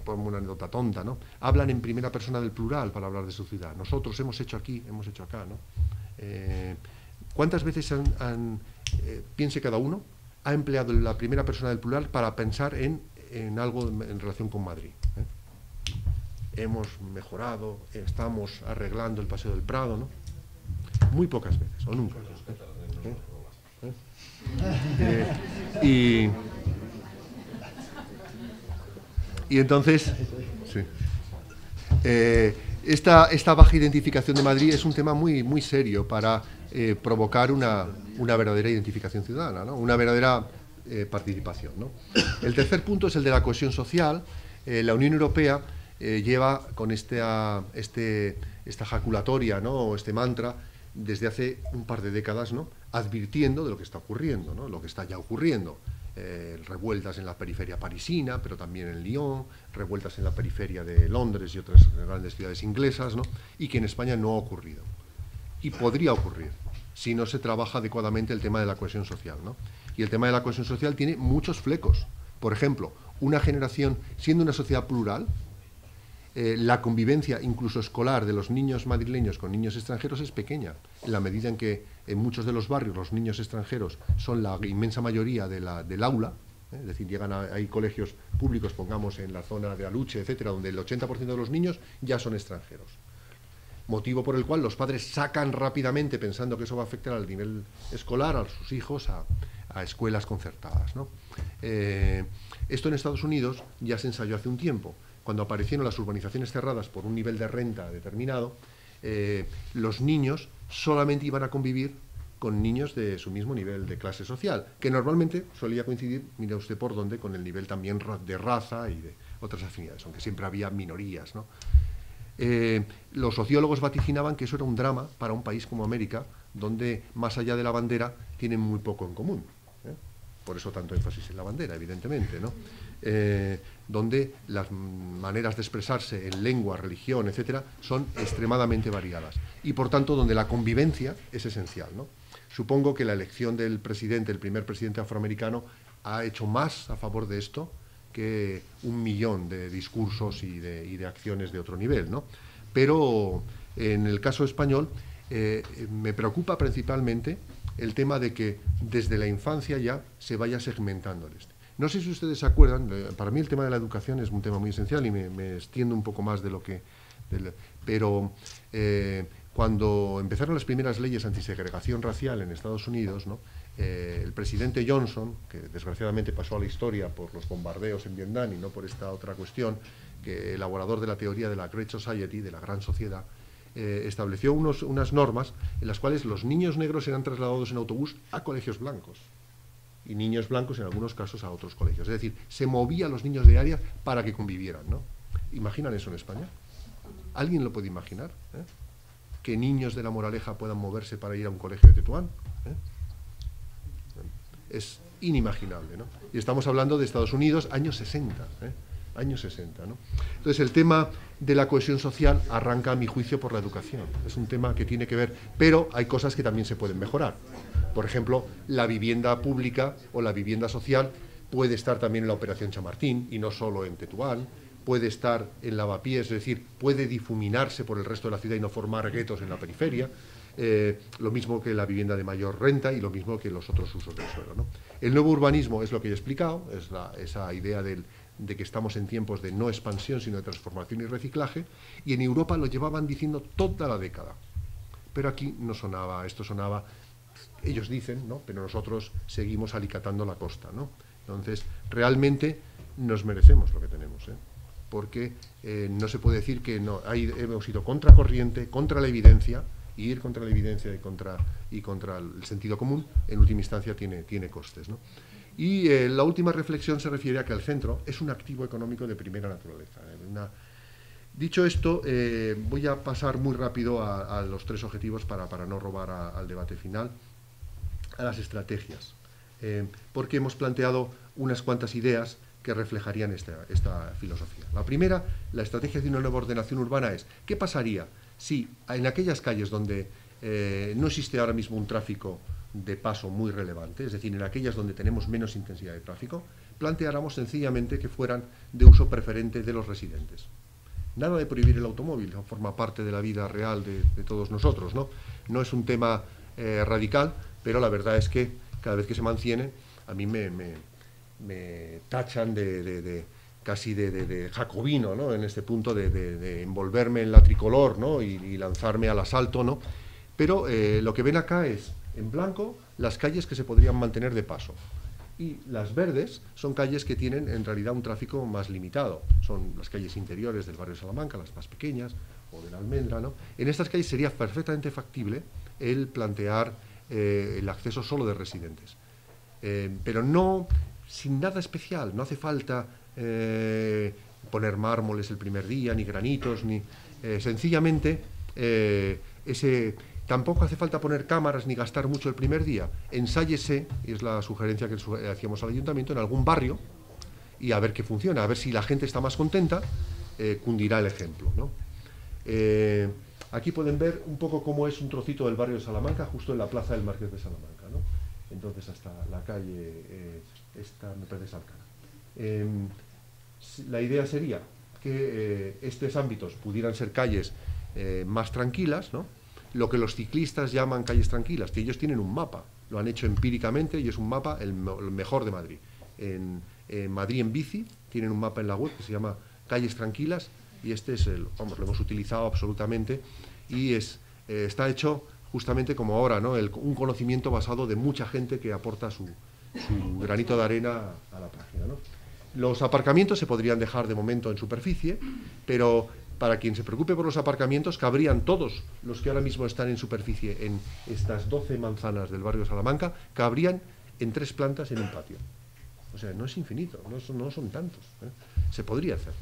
pongo una anécdota tonta, ¿no?, hablan en primera persona del plural para hablar de su ciudad. Nosotros hemos hecho aquí, hemos hecho acá, ¿no? ¿Cuántas veces piense cada uno, ha empleado la primera persona del plural para pensar en algo en relación con Madrid? Hemos mejorado, estamos arreglando el Paseo del Prado, ¿no? Muy pocas veces, o nunca. Y entonces, sí. Esta baja identificación de Madrid es un tema muy serio para provocar una verdadera identificación ciudadana, ¿no?, una verdadera participación, ¿no? El tercer punto es el de la cohesión social. La Unión Europea lleva con esta jaculatoria, ¿no?, o este mantra, desde hace un par de décadas, ¿no?, advirtiendo de lo que está ocurriendo, ¿no?, lo que está ya ocurriendo. Revueltas en la periferia parisina, pero también en Lyon, revueltas en la periferia de Londres y otras grandes ciudades inglesas, ¿no?, y que en España no ha ocurrido. Y podría ocurrir si no se trabaja adecuadamente el tema de la cohesión social, ¿no? Y el tema de la cohesión social tiene muchos flecos. Por ejemplo, una generación, siendo una sociedad plural, la convivencia incluso escolar de los niños madrileños con niños extranjeros es pequeña, en la medida en que en muchos de los barrios los niños extranjeros son la inmensa mayoría del aula, es decir, hay colegios públicos, pongamos en la zona de Aluche, etcétera, donde el 80% de los niños ya son extranjeros. Motivo por el cual los padres sacan rápidamente, pensando que eso va a afectar al nivel escolar, a sus hijos, a escuelas concertadas, ¿no? Esto en Estados Unidos ya se ensayó hace un tiempo. Cuando aparecieron las urbanizaciones cerradas por un nivel de renta determinado, los niños solamente iban a convivir con niños de su mismo nivel de clase social, que normalmente solía coincidir, mire usted por dónde, con el nivel también de raza y de otras afinidades, aunque siempre había minorías, ¿no? Los sociólogos vaticinaban que eso era un drama para un país como América, donde más allá de la bandera tienen muy poco en común, por eso tanto énfasis en la bandera, evidentemente, ¿no? Donde las maneras de expresarse en lengua, religión, etcétera, son extremadamente variadas y, por tanto, donde la convivencia es esencial, ¿no? Supongo que la elección del presidente, el primer presidente afroamericano, ha hecho más a favor de esto que 1 millón de discursos y de acciones de otro nivel, ¿no? Pero en el caso español me preocupa principalmente el tema de que desde la infancia ya se vaya segmentando el este. No sé si ustedes se acuerdan, para mí el tema de la educación es un tema muy esencial y me extiendo un poco más de lo que... pero cuando empezaron las primeras leyes antisegregación racial en Estados Unidos, ¿no? El presidente Johnson, que desgraciadamente pasó a la historia por los bombardeos en Vietnam y no por esta otra cuestión, que elaborador de la teoría de la Great Society, de la gran sociedad, estableció unas normas en las cuales los niños negros eran trasladados en autobús a colegios blancos y niños blancos en algunos casos a otros colegios. Es decir, se movía a los niños de área para que convivieran, ¿no? ¿Imaginan eso en España? ¿Alguien lo puede imaginar? Que niños de La Moraleja puedan moverse para ir a un colegio de Tetuán. Es inimaginable, ¿no? Y estamos hablando de Estados Unidos, años 60, años 60, ¿no? Entonces, el tema de la cohesión social arranca, a mi juicio, por la educación. Es un tema que tiene que ver, pero hay cosas que también se pueden mejorar. Por ejemplo, la vivienda pública o la vivienda social puede estar también en la Operación Chamartín y no solo en Tetuán, puede estar en Lavapiés, es decir, puede difuminarse por el resto de la ciudad y no formar guetos en la periferia, lo mismo que la vivienda de mayor renta y lo mismo que los otros usos del suelo, ¿no? El nuevo urbanismo es lo que he explicado, es esa idea de que estamos en tiempos de no expansión, sino de transformación y reciclaje, y en Europa lo llevaban diciendo toda la década. Pero aquí no sonaba, esto sonaba, ellos dicen, ¿no? Pero nosotros seguimos alicatando la costa, ¿no? Entonces, realmente nos merecemos lo que tenemos, porque no se puede decir que no, hemos ido contracorriente, contra la evidencia, y ir contra la evidencia y contra el sentido común, en última instancia tiene costes, ¿no? Y la última reflexión se refiere a que el centro es un activo económico de primera naturaleza. Dicho esto, voy a pasar muy rápido a los 3 objetivos para no robar al debate final, a las estrategias, porque hemos planteado unas cuantas ideas que reflejarían esta filosofía. La primera, la estrategia de una nueva ordenación urbana es, ¿qué pasaría si en aquellas calles donde no existe ahora mismo un tráfico de paso muy relevante, es decir, en aquellas donde tenemos menos intensidad de tráfico, planteáramos sencillamente que fueran de uso preferente de los residentes? Nada de prohibir el automóvil, forma parte de la vida real de todos nosotros, ¿no? No es un tema radical, pero la verdad es que cada vez que se mantiene, a mí me tachan casi de jacobino, ¿no? En este punto de envolverme en la tricolor, ¿no? y lanzarme al asalto, ¿no? Pero lo que ven acá es, en blanco, las calles que se podrían mantener de paso. Y las verdes son calles que tienen, en realidad, un tráfico más limitado. Son las calles interiores del barrio de Salamanca, las más pequeñas, o de la Almendra, ¿no? En estas calles sería perfectamente factible el plantear el acceso solo de residentes. Pero no, sin nada especial, no hace falta poner mármoles el primer día, ni granitos, ni sencillamente tampoco hace falta poner cámaras ni gastar mucho el primer día. Ensáyese, y es la sugerencia que hacíamos al ayuntamiento, en algún barrio, y a ver qué funciona, a ver si la gente está más contenta, cundirá el ejemplo, ¿no? Aquí pueden ver un poco cómo es un trocito del barrio de Salamanca, justo en la plaza del Marqués de Salamanca, ¿no? Entonces hasta la calle, esta me parece Alcalá. La idea sería que estos ámbitos pudieran ser calles más tranquilas, ¿no? Lo que los ciclistas llaman calles tranquilas, que ellos tienen un mapa, lo han hecho empíricamente y es un mapa el mejor de Madrid. En Madrid en bici tienen un mapa en la web que se llama Calles Tranquilas y este es lo hemos utilizado absolutamente y está hecho justamente como ahora, ¿no? Un conocimiento basado de mucha gente que aporta su granito de arena a la página, ¿no? Los aparcamientos se podrían dejar de momento en superficie, pero para quien se preocupe por los aparcamientos, cabrían todos los que ahora mismo están en superficie en estas 12 manzanas del barrio de Salamanca, cabrían en 3 plantas en un patio. O sea, no es infinito, no son tantos, Se podría hacer,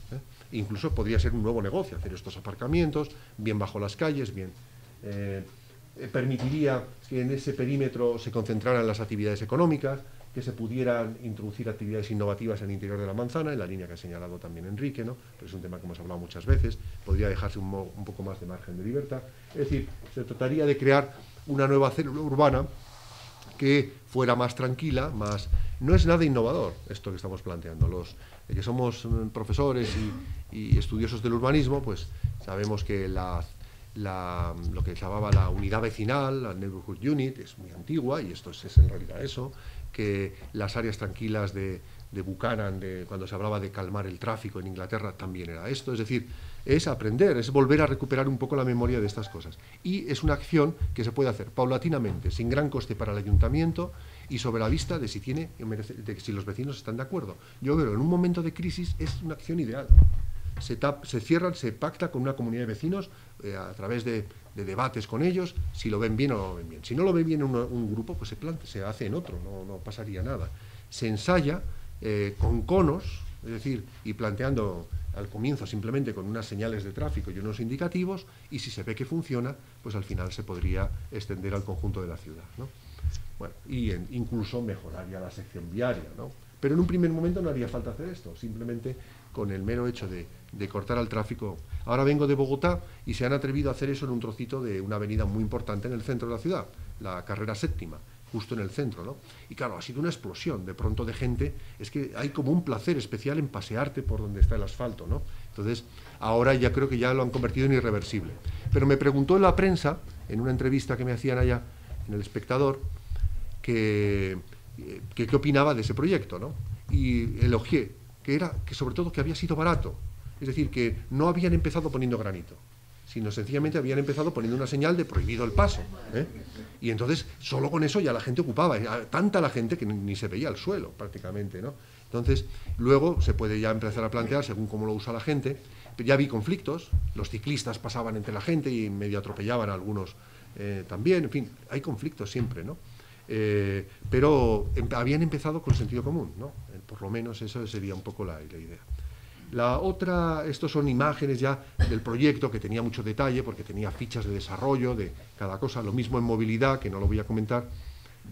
Incluso podría ser un nuevo negocio, hacer estos aparcamientos, bien bajo las calles, bien. Permitiría que en ese perímetro se concentraran las actividades económicas, que se pudieran introducir actividades innovativas en el interior de la manzana, en la línea que ha señalado también Enrique, ¿no? Pero es un tema que hemos hablado muchas veces, podría dejarse un poco más de margen de libertad. Es decir, se trataría de crear una nueva célula urbana que fuera más tranquila, más... No es nada innovador esto que estamos planteando. Los que somos profesores y estudiosos del urbanismo, pues sabemos que lo que se llamaba la unidad vecinal, la neighborhood unit, es muy antigua, y esto es en realidad eso, que las áreas tranquilas de Buchanan, cuando se hablaba de calmar el tráfico en Inglaterra, también era esto. Es decir, es aprender, es volver a recuperar un poco la memoria de estas cosas. Y es una acción que se puede hacer paulatinamente, sin gran coste para el ayuntamiento y sobre la vista de si los vecinos están de acuerdo. Yo creo que en un momento de crisis es una acción ideal. Se cierran, se pacta con una comunidad de vecinos a través de debates con ellos, si lo ven bien o no lo ven bien. Si no lo ve bien un grupo, pues se hace en otro, no pasaría nada. Se ensaya con conos, es decir, y planteando al comienzo simplemente con unas señales de tráfico y unos indicativos, y si se ve que funciona, pues al final se podría extender al conjunto de la ciudad, ¿no? Bueno, y incluso mejoraría la sección viaria, ¿no? Pero en un primer momento no haría falta hacer esto, simplemente con el mero hecho de cortar al tráfico. Ahora vengo de Bogotá y se han atrevido a hacer eso en un trocito de una avenida muy importante en el centro de la ciudad, la carrera séptima, justo en el centro, ¿no? Y claro, ha sido una explosión de pronto de gente, es que hay como un placer especial en pasearte por donde está el asfalto, ¿no? Entonces, ahora ya creo que ya lo han convertido en irreversible. Pero me preguntó en la prensa, en una entrevista que me hacían allá, en El Espectador, qué opinaba de ese proyecto, ¿no? Y elogié que sobre todo que había sido barato, es decir, que no habían empezado poniendo granito, sino sencillamente habían empezado poniendo una señal de prohibido el paso, ¿eh? Y entonces solo con eso ya la gente ocupaba, tanta la gente que ni se veía el suelo prácticamente, ¿no? Entonces luego se puede ya empezar a plantear según cómo lo usa la gente. Ya vi conflictos, los ciclistas pasaban entre la gente y medio atropellaban a algunos también, en fin, hay conflictos siempre, ¿no? Pero habían empezado con sentido común, ¿no? Por lo menos eso sería un poco la idea. La otra, estos son imágenes ya del proyecto que tenía mucho detalle porque tenía fichas de desarrollo de cada cosa, lo mismo en movilidad, que no lo voy a comentar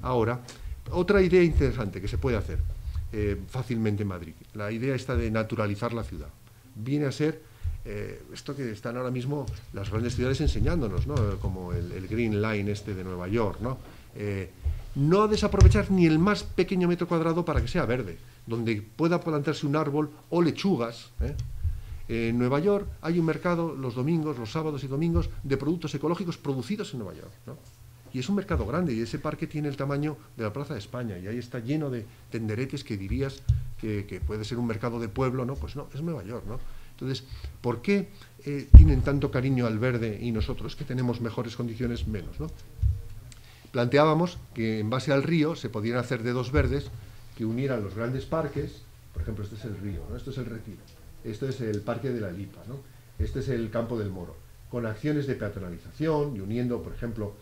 ahora. Otra idea interesante que se puede hacer fácilmente en Madrid, la idea esta de naturalizar la ciudad. Viene a ser esto que están ahora mismo las grandes ciudades enseñándonos, ¿no? Como el Green Line este de Nueva York, ¿no? No desaprovechar ni el más pequeño metro cuadrado para que sea verde, donde pueda plantarse un árbol o lechugas, ¿eh? En Nueva York hay un mercado los domingos, los sábados y domingos, de productos ecológicos producidos en Nueva York, ¿no? Y es un mercado grande, y ese parque tiene el tamaño de la Plaza de España, y ahí está lleno de tenderetes que dirías que puede ser un mercado de pueblo, ¿no? Pues no, es Nueva York, ¿no? Entonces, ¿por qué tienen tanto cariño al verde y nosotros, que tenemos mejores condiciones, menos, ¿no? Planteábamos que en base al río se podían hacer dedos verdes que unieran los grandes parques. Por ejemplo, este es el río, ¿no? Esto es el Retiro, esto es el Parque de la Lipa, ¿no? Este es el Campo del Moro, con acciones de peatonalización y uniendo, por ejemplo,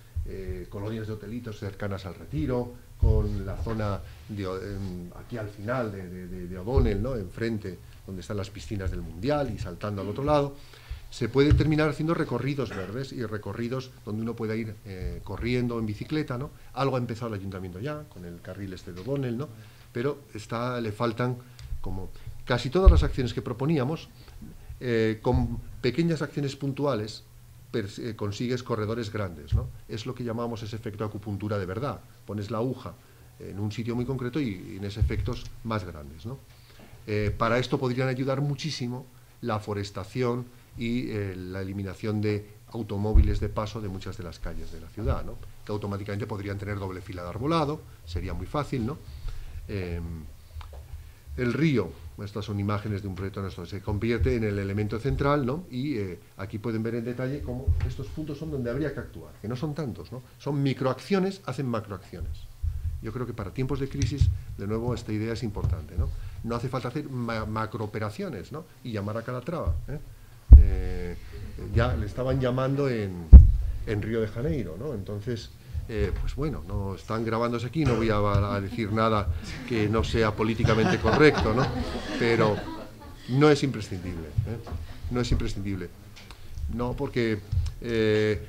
colonias de hotelitos cercanas al Retiro, con la zona aquí al final de O'Donnell, ¿no? Enfrente, donde están las piscinas del Mundial, y saltando al otro lado. Se puede terminar haciendo recorridos verdes y recorridos donde uno pueda ir corriendo en bicicleta, ¿no? Algo ha empezado el ayuntamiento ya, con el carril este de O'Donnell, ¿no? Pero le faltan, como casi todas las acciones que proponíamos, con pequeñas acciones puntuales consigues corredores grandes, ¿no? Es lo que llamamos ese efecto acupuntura de verdad. Pones la aguja en un sitio muy concreto y en ese efectos más grandes, ¿no? Para esto podrían ayudar muchísimo la forestación y la eliminación de automóviles de paso de muchas de las calles de la ciudad, ¿no? Que automáticamente podrían tener doble fila de arbolado, sería muy fácil, ¿no? El río, estas son imágenes de un proyecto nuestro, se convierte en el elemento central, ¿no? Y aquí pueden ver en detalle cómo estos puntos son donde habría que actuar, que no son tantos, ¿no? Son microacciones, hacen macroacciones. Yo creo que para tiempos de crisis, de nuevo, esta idea es importante, ¿no? No hace falta hacer macrooperaciones, ¿no? Y llamar a Calatrava, ¿eh? Ya le estaban llamando en Río de Janeiro, ¿no? Entonces, pues bueno, no están grabándose aquí, no voy a decir nada que no sea políticamente correcto, ¿no? Pero no es imprescindible, ¿eh? No es imprescindible. No, porque desde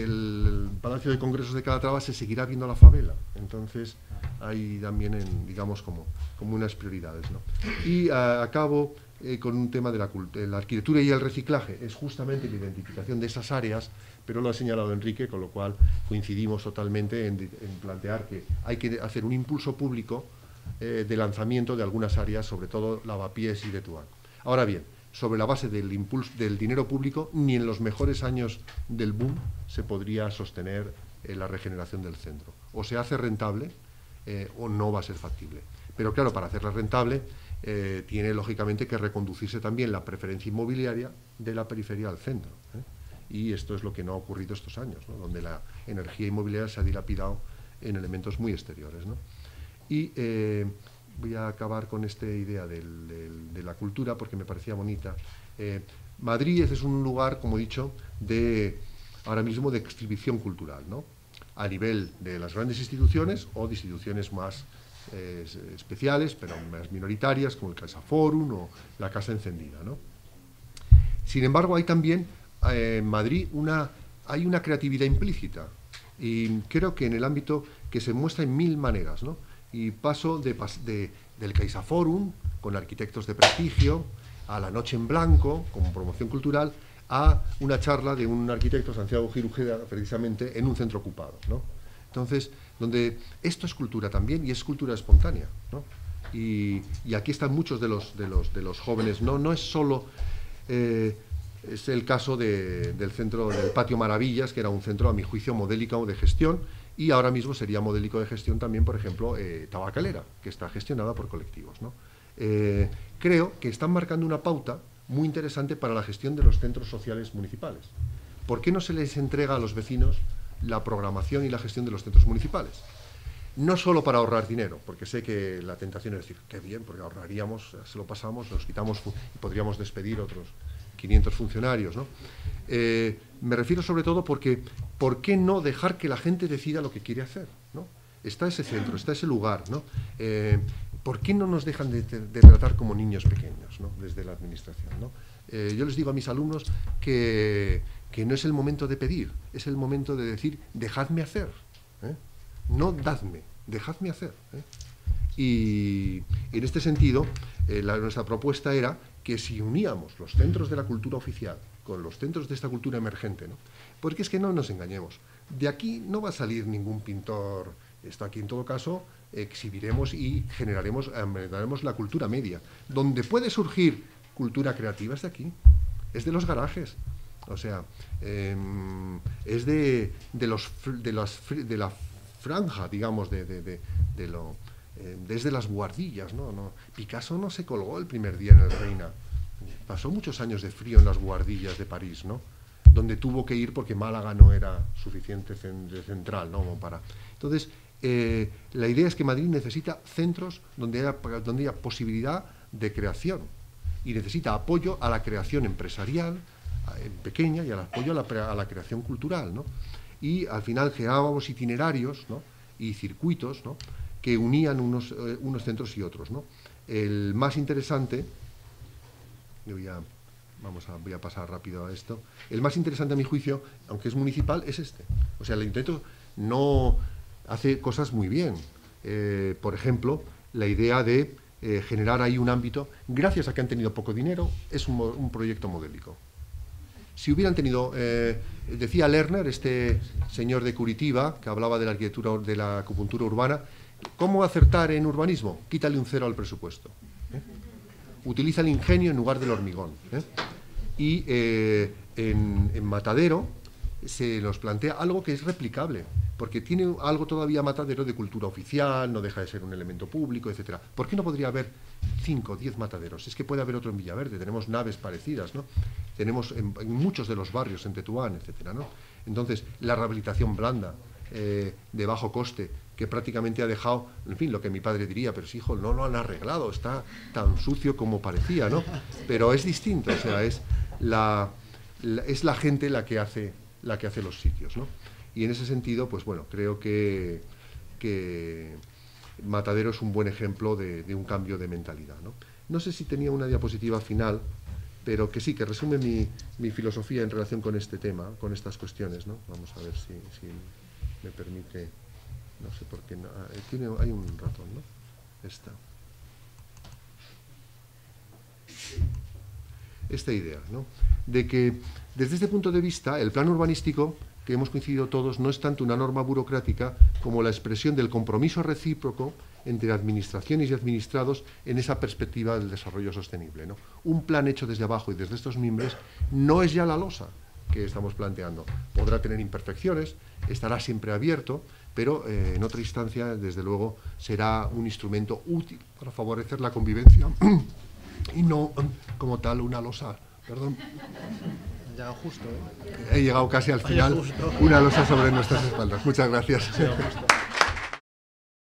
el Palacio de Congresos de Calatrava se seguirá viendo la favela. Entonces, hay también, digamos, como unas prioridades, ¿no? Y acabo con un tema de la arquitectura y el reciclaje. Es justamente la identificación de esas áreas, pero lo ha señalado Enrique, con lo cual coincidimos totalmente en plantear que hay que hacer un impulso público de lanzamiento de algunas áreas, sobre todo Lavapiés y Tetuán. Ahora bien, sobre la base del impulso del dinero público, ni en los mejores años del boom se podría sostener la regeneración del centro. O se hace rentable o no va a ser factible. Pero claro, para hacerla rentable tiene lógicamente que reconducirse también la preferencia inmobiliaria de la periferia al centro. Y esto es lo que no ha ocurrido estos años, ¿no? Donde la energía inmobiliaria se ha dilapidado en elementos muy exteriores, ¿no? Y voy a acabar con esta idea de la cultura porque me parecía bonita. Madrid es un lugar, como he dicho, ahora mismo de exhibición cultural, ¿no? A nivel de las grandes instituciones o de instituciones más especiales, pero más minoritarias, como el CaixaForum o la Casa Encendida, ¿no? Sin embargo, hay también en Madrid hay una creatividad implícita, y creo que en el ámbito que se muestra en mil maneras, ¿no? Y paso del CaixaForum, con arquitectos de prestigio, a la Noche en Blanco, como promoción cultural, a una charla de un arquitecto, Santiago Girujeda, precisamente, en un centro ocupado, ¿no? Entonces, donde esto es cultura también, y es cultura espontánea, ¿no? Y aquí están muchos de los jóvenes, no es solo... es el caso del centro del Patio Maravillas, que era un centro, a mi juicio, modélico de gestión, y ahora mismo sería modélico de gestión también, por ejemplo, Tabacalera, que está gestionada por colectivos, ¿no? Creo que están marcando una pauta muy interesante para la gestión de los centros sociales municipales. ¿Por qué no se les entrega a los vecinos la programación y la gestión de los centros municipales? No solo para ahorrar dinero, porque sé que la tentación es decir, qué bien, porque ahorraríamos, se lo pasamos, nos quitamos y podríamos despedir otros 500 funcionarios, ¿no? Me refiero sobre todo porque, ¿por qué no dejar que la gente decida lo que quiere hacer, ¿no? Está ese centro, está ese lugar, ¿no? ¿Por qué no nos dejan de tratar como niños pequeños, ¿no? Desde la administración, ¿no? Yo les digo a mis alumnos que no es el momento de pedir, es el momento de decir, dejadme hacer, no dadme, dejadme hacer, Y en este sentido, nuestra propuesta era que si uníamos los centros de la cultura oficial con los centros de esta cultura emergente, ¿no? Porque es que no nos engañemos, de aquí no va a salir ningún pintor, esto aquí en todo caso exhibiremos y daremos la cultura media. Donde puede surgir cultura creativa es de aquí, es de los garajes, o sea, es de la franja, digamos, desde las buhardillas, ¿no? Picasso no se colgó el primer día en el Reina, pasó muchos años de frío en las buhardillas de París, ¿no? Donde tuvo que ir porque Málaga no era suficiente central, ¿no? Entonces, la idea es que Madrid necesita centros donde haya posibilidad de creación y necesita apoyo a la creación empresarial pequeña y al apoyo a la creación cultural, ¿no? Y al final generábamos itinerarios, ¿no? Y circuitos, ¿no? Que unían unos centros y otros, ¿no? El más interesante, voy a pasar rápido a esto, el más interesante a mi juicio, aunque es municipal, es este. O sea, el Ayuntamiento no hace cosas muy bien. Por ejemplo, la idea de generar ahí un ámbito, gracias a que han tenido poco dinero, es un proyecto modélico. Si hubieran tenido, decía Lerner, este señor de Curitiba, que hablaba de la arquitectura, de la acupuntura urbana, ¿cómo acertar en urbanismo? Quítale un 0 al presupuesto. Utiliza el ingenio en lugar del hormigón. Y en Matadero se nos plantea algo que es replicable, porque tiene algo todavía Matadero de cultura oficial, no deja de ser un elemento público, etcétera. ¿Por qué no podría haber 5 o 10 mataderos? Es que puede haber otro en Villaverde, tenemos naves parecidas, ¿no? Tenemos en muchos de los barrios, en Tetuán, etcétera, ¿no? Entonces, la rehabilitación blanda, de bajo coste, que prácticamente ha dejado, en fin, lo que mi padre diría, pero sí, hijo, no lo han arreglado, está tan sucio como parecía, ¿no? Pero es distinto, o sea, es la gente la que hace los sitios, ¿no? Y en ese sentido, pues bueno, creo que Matadero es un buen ejemplo de un cambio de mentalidad, ¿no? No sé si tenía una diapositiva final, pero que sí, que resume mi filosofía en relación con este tema, con estas cuestiones, ¿no? Vamos a ver si me permite, no sé por qué, no, hay un ratón, ¿no? Esta idea, ¿no? De que desde este punto de vista el plan urbanístico, que hemos coincidido todos, no es tanto una norma burocrática como la expresión del compromiso recíproco entre administraciones y administrados en esa perspectiva del desarrollo sostenible, ¿no? Un plan hecho desde abajo y desde estos mimbres no es ya la losa que estamos planteando. Podrá tener imperfecciones, estará siempre abierto, pero en otra instancia, desde luego, será un instrumento útil para favorecer la convivencia y no, como tal, una losa. Perdón. Ya justo, He llegado casi al final, una losa sobre nuestras espaldas. Muchas gracias.